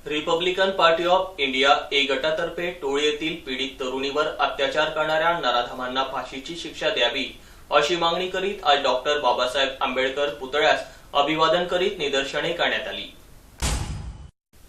Republican party of India ए गटातर्फे टोळी येथील पीडित तरुणीवर अत्याचार करणाऱ्या नराधमांना फाशीची शिक्षा द्यावी अशी मागणी करीत आज डॉक्टर बाबासाहेब आंबेडकर पुतळ्यास अभिवादन करीत निदर्शने करण्यात आली।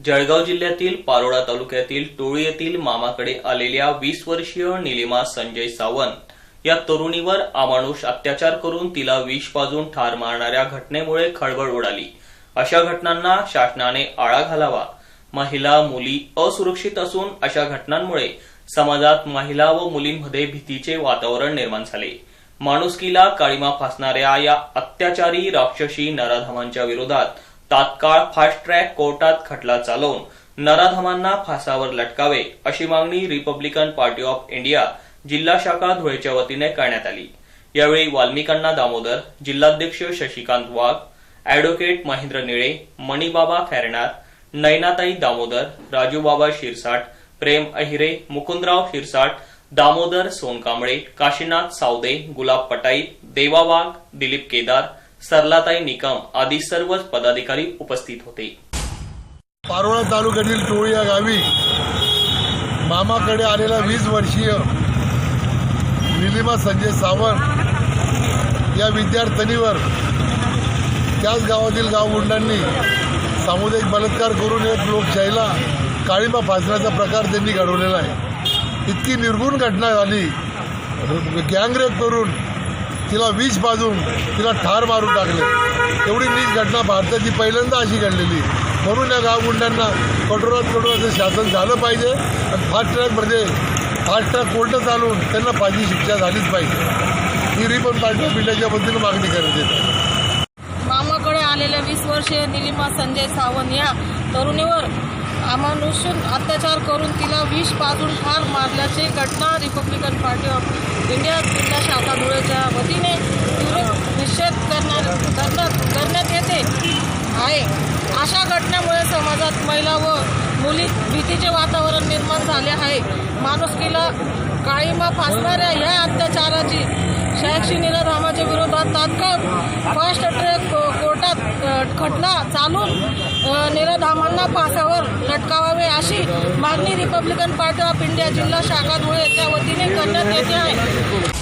जळगाव जिल्ह्यातील पारोळा तालुक्यातील टोळी येथील मामाकडे आलेल्या 20 वर्षीय निलिमा संजय सावंत या तरुणीवर अमानुष अत्याचार करून तिला विष पाजून ठार मारणाऱ्या घटनेमुळे खळबळ उडाली। अशा घटनांना शासनाने आळा घालावा। महिला मुली असुरक्षित असून अशा घटनांमुळे समाजात महिला व मुलींमध्ये भीतीचे वातावरण निर्माण झाले। माणुसकीला काळीमा फासणाऱ्या या अत्याचारी राक्षसी नराधमांच्या विरोधात तात्काळ फास्ट ट्रॅक कोर्टात खटला चालवून नराधमांना फासावर लटकावे अशी मागणी रिपब्लिकन पार्टी ऑफ इंडिया जिल्हा शाखा धुळेच्या वतीने करण्यात आली। यावेळी वाल्मिकांना दामोदर, जिल्हाध्यक्ष शशिकांत वाघ, ॲडव्होकेट महेंद्र निळे, मणिबाबा खैरनार, नैनाताई दामोदर, राजूबाबा शिरसाट, प्रेम अहिरे, मुकुंदराव शिरसाट, दामोदर सोनकांबळे, काशीनाथ सावदे, गुलाब पटाई, देवा वाघ, दिलीप केदार, सरलाताई निकम आदी सर्वच पदाधिकारी उपस्थित होते। पारोळा तालुक्यातील टोळी या गावी मामाकडे आलेला 20 वर्षीय निलिमा संजय सावंत या विद्यार्थिनीवर त्याच गावातील गावगुंडांनी सामुदायिक बलात्कार करून एक लोकशाहीला काळीमा फासण्याचा प्रकार त्यांनी घडवलेला आहे। इतकी निर्गुण घटना झाली, गँगरेप करून तिला विष पाजून तिला ठार मारून टाकले। एवढी नीच घटना भारताची पहिल्यांदा अशी घडलेली। म्हणून या गावगुंडांना कठोरात कठोर असं शासन झालं पाहिजे आणि फास्ट ट्रॅक कोर्ट चालवून त्यांना फाशी शिक्षा झालीच पाहिजे। ही रिपब्लिकन पार्टी ऑफ इंडियाच्या वतीने मागणी करण्यात येते। मामाकडे आलेल्या 20 वर्षीय निलिमा संजय सावंत या तरुणीवर अमानुष अत्याचार करून तिला विष पाजून ठार मारल्याची घटना रिपब्लिकन पार्टी ऑफ इंडिया जिल्हा शाखा धुळेच्या वतीने तीव्र निषेध करण्यात येते आहे। अशा घटनेमुळे समाजात महिला व मुली भीतीचे वातावरण निर्माण झाले आहे। माणुसकीला काळीमा फासणाऱ्या या अत्याचाराची शैक्षणिक निराधामाच्या विरोधात तात्काळ फास्ट ट्रॅक कोर्टात खटला चालून निराधामांना फासावर लटकावावे अशी मागणी रिपब्लिकन पार्टी ऑफ इंडिया जिल्हा शाखा धुळे याच्या वतीने करण्यात येते आहे।